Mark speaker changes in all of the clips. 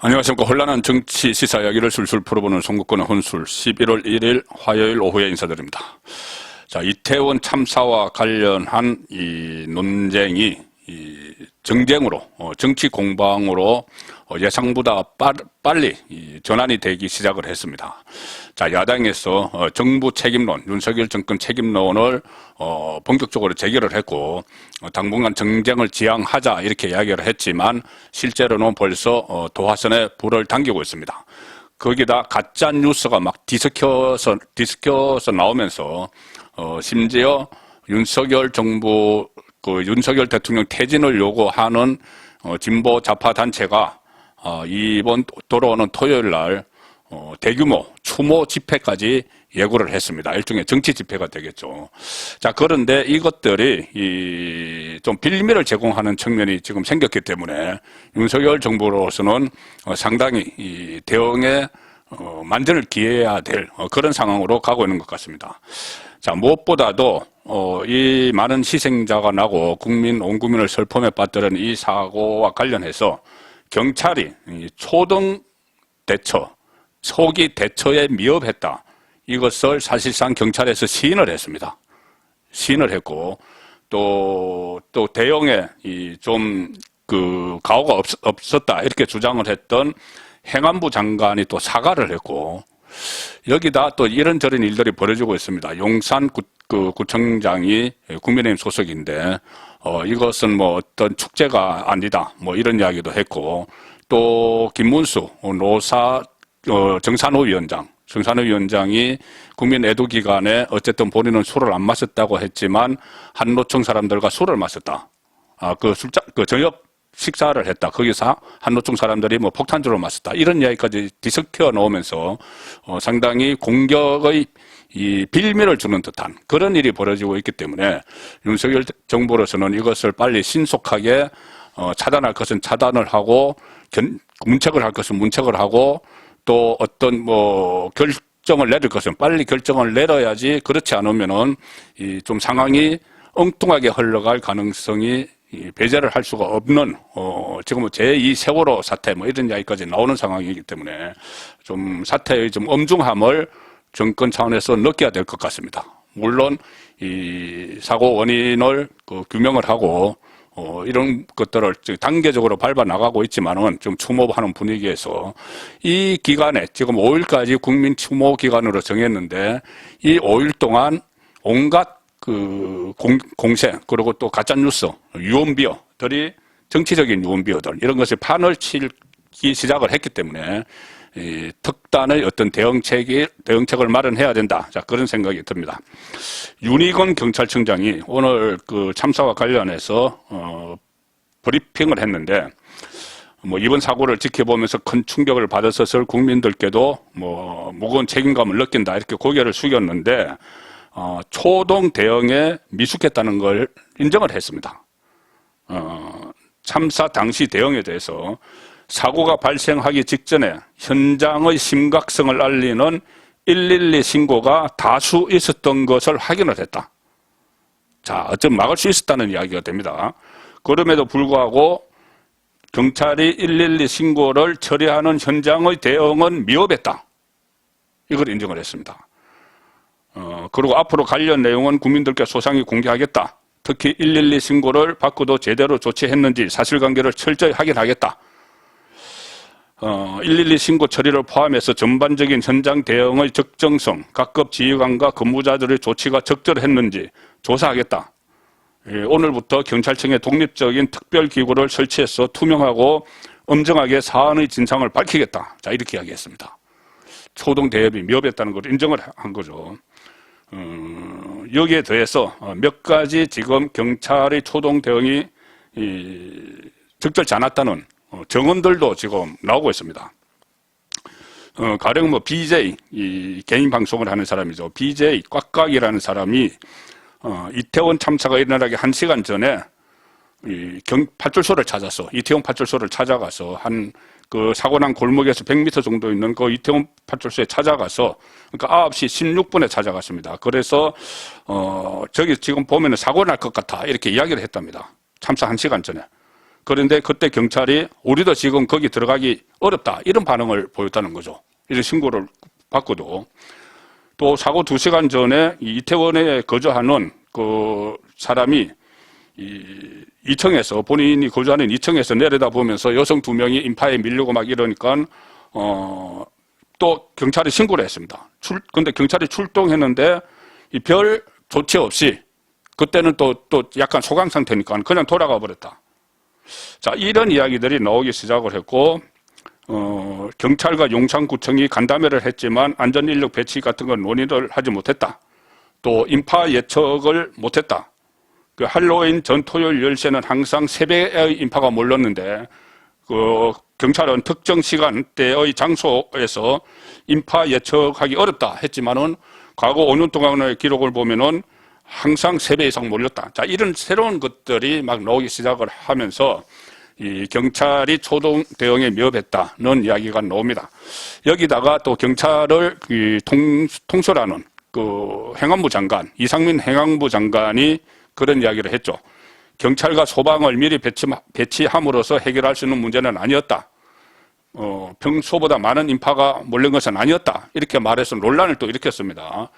Speaker 1: 안녕하십니까. 혼란한 정치 시사 이야기를 술술 풀어보는 송국권의 혼술 11월 1일 화요일 오후에 인사드립니다. 자, 이태원 참사와 관련한 이 논쟁이 정쟁으로, 정치 공방으로 예상보다 빨리 전환이 되기 시작을 했습니다. 자, 야당에서 정부 책임론, 윤석열 정권 책임론을 본격적으로 제기를 했고, 당분간 정쟁을 지향하자 이렇게 이야기를 했지만 실제로는 벌써 도화선에 불을 당기고 있습니다. 거기다 가짜 뉴스가 막 뒤섞여서 나오면서 심지어 윤석열 정부 윤석열 대통령 퇴진을 요구하는 진보 좌파 단체가 이번 돌아오는 토요일 날 대규모 추모 집회까지 예고를 했습니다. 일종의 정치 집회가 되겠죠. 자, 그런데 이것들이 좀 빌미를 제공하는 측면이 지금 생겼기 때문에 윤석열 정부로서는 상당히 대응에 만전을 기해야 될 그런 상황으로 가고 있는 것 같습니다. 자, 무엇보다도 이 많은 희생자가 나고 온 국민을 슬픔에 빠뜨린 이 사고와 관련해서 경찰이 초등 대처, 초기 대처에 미흡했다. 이것을 사실상 경찰에서 시인을 했습니다. 시인을 했고 또 대응에 좀 가오가 없었다 이렇게 주장을 했던 행안부 장관이 또 사과를 했고 여기다 또 이런저런 일들이 벌어지고 있습니다. 용산 구청장이 국민의힘 소속인데 이것은 뭐 어떤 축제가 아니다 뭐 이런 이야기도 했고 또 김문수 정산호 위원장이 국민 애도 기간에 어쨌든 본인은 술을 안 마셨다고 했지만 한노총 사람들과 술을 마셨다. 저녁 식사를 했다. 거기서 한노총 사람들이 뭐 폭탄주를 마셨다. 이런 이야기까지 뒤섞여 놓으면서 상당히 공격의 이 빌미를 주는 듯한 그런 일이 벌어지고 있기 때문에 윤석열 정부로서는 이것을 빨리 신속하게 차단할 것은 차단을 하고 문책을 할 것은 문책을 하고 또 어떤 결정을 내릴 것은 빨리 결정을 내려야지 그렇지 않으면은 좀 상황이 엉뚱하게 흘러갈 가능성이 배제를 할 수가 없는 지금 제2 세월호 사태 뭐 이런 이야기까지 나오는 상황이기 때문에 좀 사태의 좀 엄중함을 정권 차원에서 느껴야 될 것 같습니다. 물론 이 사고 원인을 규명을 하고 이런 것들을 단계적으로 밟아 나가고 있지만은 좀 추모하는 분위기에서 이 기간에 지금 5일까지 국민 추모 기간으로 정했는데 이 5일 동안 온갖 공세 그리고 또 가짜뉴스 유언비어들이 정치적인 유언비어들 이런 것을 판을 치기 시작을 했기 때문에 특단의 어떤 대응책을 마련해야 된다. 자, 그런 생각이 듭니다. 윤희건 경찰청장이 오늘 참사와 관련해서 브리핑을 했는데 이번 사고를 지켜보면서 큰 충격을 받았을 국민들께도 무거운 책임감을 느낀다 이렇게 고개를 숙였는데 초동 대응에 미숙했다는 걸 인정을 했습니다. 참사 당시 대응에 대해서 사고가 발생하기 직전에 현장의 심각성을 알리는 112 신고가 다수 있었던 것을 확인을 했다. 자, 어쩌면 막을 수 있었다는 이야기가 됩니다. 그럼에도 불구하고 경찰이 112 신고를 처리하는 현장의 대응은 미흡했다. 이걸 인정을 했습니다. 그리고 앞으로 관련 내용은 국민들께 소상히 공개하겠다. 특히 112 신고를 받고도 제대로 조치했는지 사실관계를 철저히 확인하겠다. 112 신고 처리를 포함해서 전반적인 현장 대응의 적정성, 각급 지휘관과 근무자들의 조치가 적절했는지 조사하겠다. 오늘부터 경찰청에 독립적인 특별기구를 설치해서 투명하고 엄정하게 사안의 진상을 밝히겠다. 자, 이렇게 이야기했습니다. 초동 대응이 미흡했다는 걸 인정을 한 거죠. 여기에 더해서 몇 가지 지금 경찰의 초동 대응이 적절치 않았다는 정언들도 지금 나오고 있습니다. 가령 BJ, 개인 방송을 하는 사람이죠. BJ 꽉꽉이라는 사람이 이태원 참사가 일어나기 1시간 전에 파출소를 찾았어. 이태원 파출소를 찾아가서 사고 난 골목에서 100m 정도 있는 그 이태원 파출소에 찾아가서, 그러니까 9시 16분에 찾아갔습니다. 그래서, 저기 지금 보면은 사고 날 것 같아. 이렇게 이야기를 했답니다. 참사 1시간 전에. 그런데 그때 경찰이 우리도 지금 거기 들어가기 어렵다 이런 반응을 보였다는 거죠. 이런 신고를 받고도. 또 사고 2시간 전에 이태원에 거주하는 그 사람이 2층에서 본인이 거주하는 2층에서 내려다 보면서 여성 2명이 인파에 밀리고 막 이러니까 또 경찰에 신고를 했습니다. 근데 경찰이 출동했는데 별 조치 없이 그때는 또 약간 소강 상태니까 그냥 돌아가 버렸다. 자, 이런 이야기들이 나오기 시작을 했고, 경찰과 용산구청이 간담회를 했지만 안전인력 배치 같은 건 논의를 하지 못했다. 또 인파 예측을 못했다. 그 할로윈 전 토요일 10시에는 항상 새벽의 인파가 몰렸는데, 경찰은 특정 시간대의 장소에서 인파 예측하기 어렵다 했지만은 과거 5년 동안의 기록을 보면은 항상 3배 이상 몰렸다. 자, 이런 새로운 것들이 막 나오기 시작을 하면서 이 경찰이 초동 대응에 미흡했다는 이야기가 나옵니다. 여기다가 또 경찰을 통솔하는 그 행안부 장관, 이상민 행안부 장관이 그런 이야기를 했죠. 경찰과 소방을 미리 배치함으로써 해결할 수 있는 문제는 아니었다. 평소보다 많은 인파가 몰린 것은 아니었다. 이렇게 말해서 논란을 또 일으켰습니다.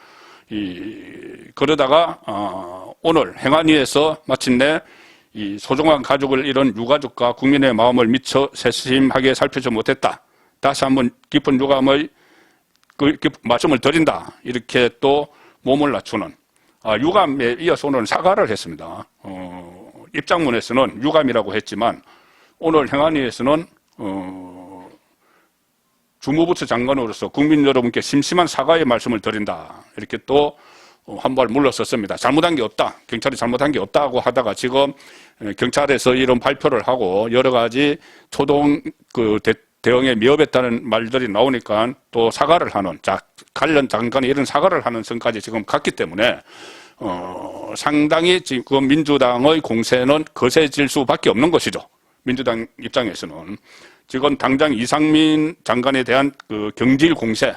Speaker 1: 그러다가 오늘 행안위에서 마침내 이 소중한 가족을 잃은 유가족과 국민의 마음을 미처 세심하게 살피지 못했다. 다시 한번 깊은 유감의 말씀을 드린다. 이렇게 또 몸을 낮추는 유감에 이어서 오늘 사과를 했습니다. 입장문에서는 유감이라고 했지만 오늘 행안위에서는 주무부처 장관으로서 국민 여러분께 심심한 사과의 말씀을 드린다. 이렇게 또 한 발 물러섰습니다. 잘못한 게 없다. 경찰이 잘못한 게 없다고 하다가 지금 경찰에서 이런 발표를 하고 여러 가지 초동 대응에 미흡했다는 말들이 나오니까 또 사과를 하는, 관련 장관이 이런 사과를 하는 선까지 지금 갔기 때문에 상당히 지금 민주당의 공세는 거세질 수밖에 없는 것이죠. 민주당 입장에서는. 지금 당장 이상민 장관에 대한 그 경질 공세,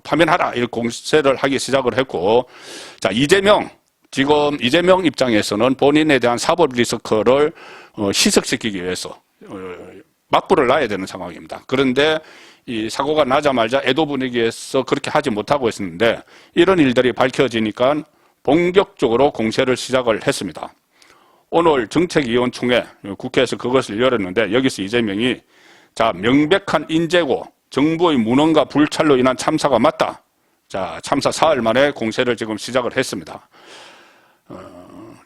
Speaker 1: 파면하라, 이런 공세를 하기 시작을 했고, 자, 지금 이재명 입장에서는 본인에 대한 사법 리스크를 희석시키기 위해서 맞불을 놔야 되는 상황입니다. 그런데 이 사고가 나자마자 애도 분위기에서 그렇게 하지 못하고 있었는데 이런 일들이 밝혀지니까 본격적으로 공세를 시작을 했습니다. 오늘 정책위원총회 국회에서 그것을 열었는데 여기서 이재명이 자, 명백한 인재고 정부의 무능과 불찰로 인한 참사가 맞다. 자, 참사 사흘 만에 공세를 지금 시작을 했습니다.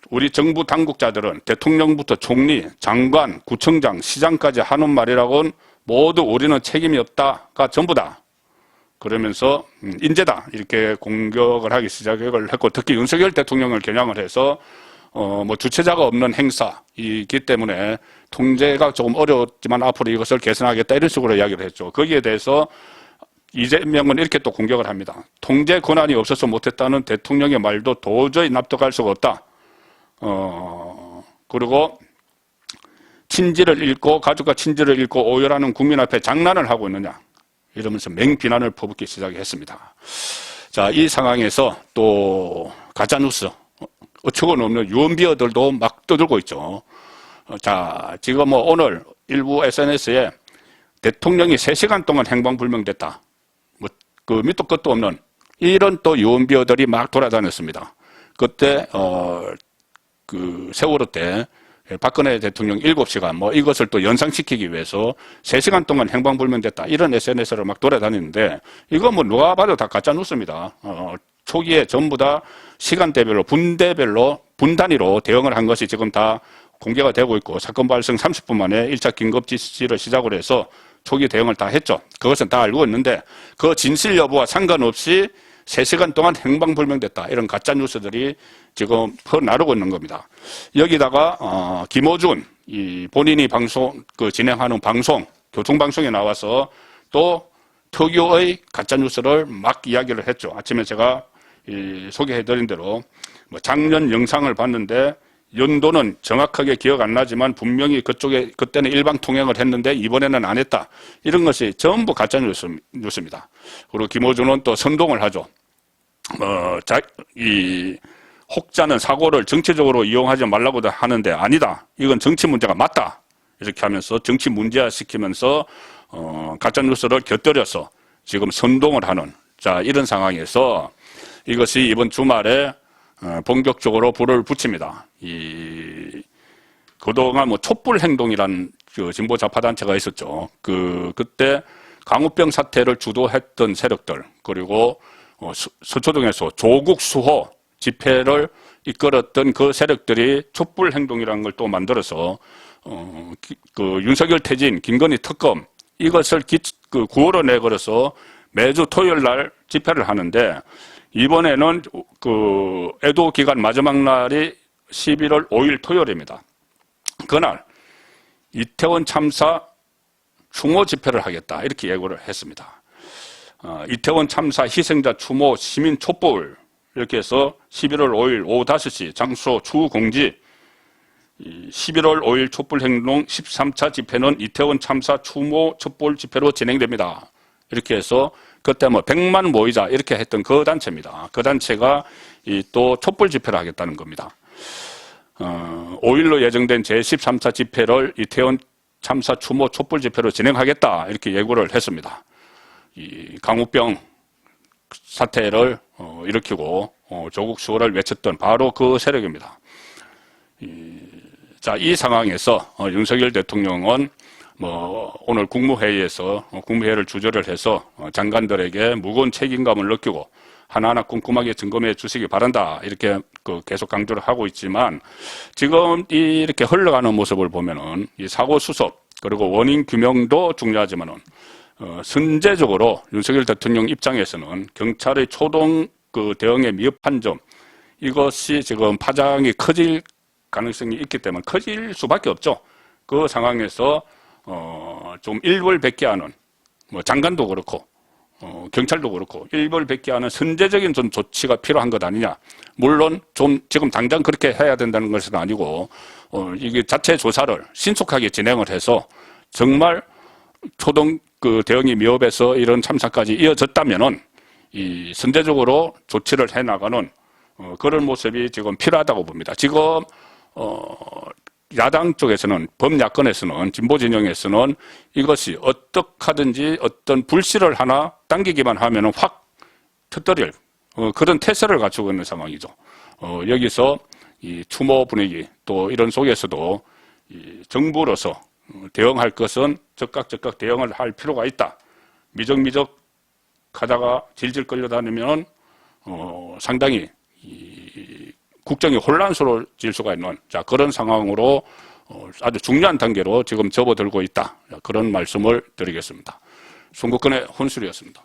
Speaker 1: 우리 정부 당국자들은 대통령부터 총리, 장관, 구청장, 시장까지 하는 말이라고는 모두 우리는 책임이 없다가 전부다. 그러면서 인재다 이렇게 공격을 하기 시작을 했고, 특히 윤석열 대통령을 겨냥을 해서 주체자가 없는 행사이기 때문에 통제가 조금 어려웠지만 앞으로 이것을 개선하겠다 이런 식으로 이야기를 했죠. 거기에 대해서 이재명은 이렇게 또 공격을 합니다. 통제 권한이 없어서 못했다는 대통령의 말도 도저히 납득할 수가 없다. 그리고 친지를 잃고 가족과 친지를 잃고 오열하는 국민 앞에 장난을 하고 있느냐 이러면서 맹비난을 퍼붓기 시작했습니다. 자, 이 상황에서 또 가짜뉴스 어처구니 없는 유언비어들도 막 떠들고 있죠. 자, 지금 오늘 일부 SNS에 대통령이 3시간 동안 행방불명됐다. 밑도 끝도 없는 이런 또 유언비어들이 막 돌아다녔습니다. 그때 세월호 때 박근혜 대통령 7시간 이것을 또 연상시키기 위해서 3시간 동안 행방불명됐다. 이런 SNS를 막 돌아다니는데 이거 누가 봐도 다 가짜 뉴스입니다. 초기에 전부 다 시간대별로 분대별로 분단위로 대응을 한 것이 지금 다 공개가 되고 있고 사건 발생 30분 만에 1차 긴급 지시를 시작으로 해서 초기 대응을 다 했죠. 그것은 다 알고 있는데 그 진실 여부와 상관없이 3시간 동안 행방불명됐다. 이런 가짜 뉴스들이 지금 퍼나르고 있는 겁니다. 여기다가 김어준 본인이 진행하는 방송, 교통방송에 나와서 또 특유의 가짜 뉴스를 막 이야기를 했죠. 아침에 제가 소개해드린 대로 작년 영상을 봤는데 연도는 정확하게 기억 안 나지만 분명히 그때는 일방 통행을 했는데 이번에는 안 했다. 이런 것이 전부 가짜 뉴스입니다. 그리고 김어준은 또 선동을 하죠. 혹자는 사고를 정치적으로 이용하지 말라고 하는데 아니다. 이건 정치 문제가 맞다. 이렇게 하면서 정치 문제화시키면서 가짜뉴스를 곁들여서 지금 선동을 하는 자 이런 상황에서 이것이 이번 주말에 본격적으로 불을 붙입니다. 그동안 뭐 촛불 행동이라는 그 진보 좌파 단체가 있었죠. 그때 강우병 사태를 주도했던 세력들 그리고 서초동에서 조국 수호 집회를 이끌었던 그 세력들이 촛불 행동이라는 걸 또 만들어서 그 윤석열 퇴진, 김건희 특검 이것을 9월에 내걸어서 매주 토요일 날 집회를 하는데 이번에는 그 애도 기간 마지막 날이 11월 5일 토요일입니다. 그날 이태원 참사 추모 집회를 하겠다 이렇게 예고를 했습니다. 이태원 참사 희생자 추모 시민 촛불 이렇게 해서 11월 5일 오후 5시 장소 추후 공지 11월 5일 촛불행동 13차 집회는 이태원 참사 추모 촛불 집회로 진행됩니다. 이렇게 해서 그때 뭐 100만 모이자 이렇게 했던 그 단체입니다. 그 단체가 또 촛불 집회를 하겠다는 겁니다. 5일로 예정된 제13차 집회를 이태원 참사 추모 촛불 집회로 진행하겠다 이렇게 예고를 했습니다. 이 강우병 사태를 일으키고 조국 수호를 외쳤던 바로 그 세력입니다. 자, 이 상황에서 윤석열 대통령은 뭐 오늘 국무회의에서 국무회의를 주재를 해서 장관들에게 무거운 책임감을 느끼고 하나하나 꼼꼼하게 점검해 주시기 바란다 이렇게 계속 강조를 하고 있지만 지금 이렇게 흘러가는 모습을 보면은 이 사고 수습 그리고 원인 규명도 중요하지만은 선제적으로 윤석열 대통령 입장에서는 경찰의 초동 대응에 미흡한 점 이것이 지금 파장이 커질 가능성이 있기 때문에 커질 수밖에 없죠. 그 상황에서 좀 일벌백계하는 뭐 장관도 그렇고 경찰도 그렇고 일벌백계하는 선제적인 좀 조치가 필요한 것 아니냐. 물론 좀 지금 당장 그렇게 해야 된다는 것은 아니고 이게 자체 조사를 신속하게 진행을 해서 정말 초동 대응이 미흡해서 이런 참사까지 이어졌다면은 이 선제적으로 조치를 해 나가는 그런 모습이 지금 필요하다고 봅니다. 지금 야당 쪽에서는 범야권에서는 진보 진영에서는 이것이 어떻게 하든지 어떤 불씨를 하나 당기기만 하면은 확 터뜨릴 그런 태세를 갖추고 있는 상황이죠. 여기서 이 추모 분위기 또 이런 속에서도 이 정부로서 대응할 것은 즉각 대응을 할 필요가 있다. 미적미적 하다가 질질 끌려다니면 상당히 국정이 혼란스러워질 수가 있는 그런 상황으로 아주 중요한 단계로 지금 접어들고 있다. 그런 말씀을 드리겠습니다. 송국근의 혼술이었습니다.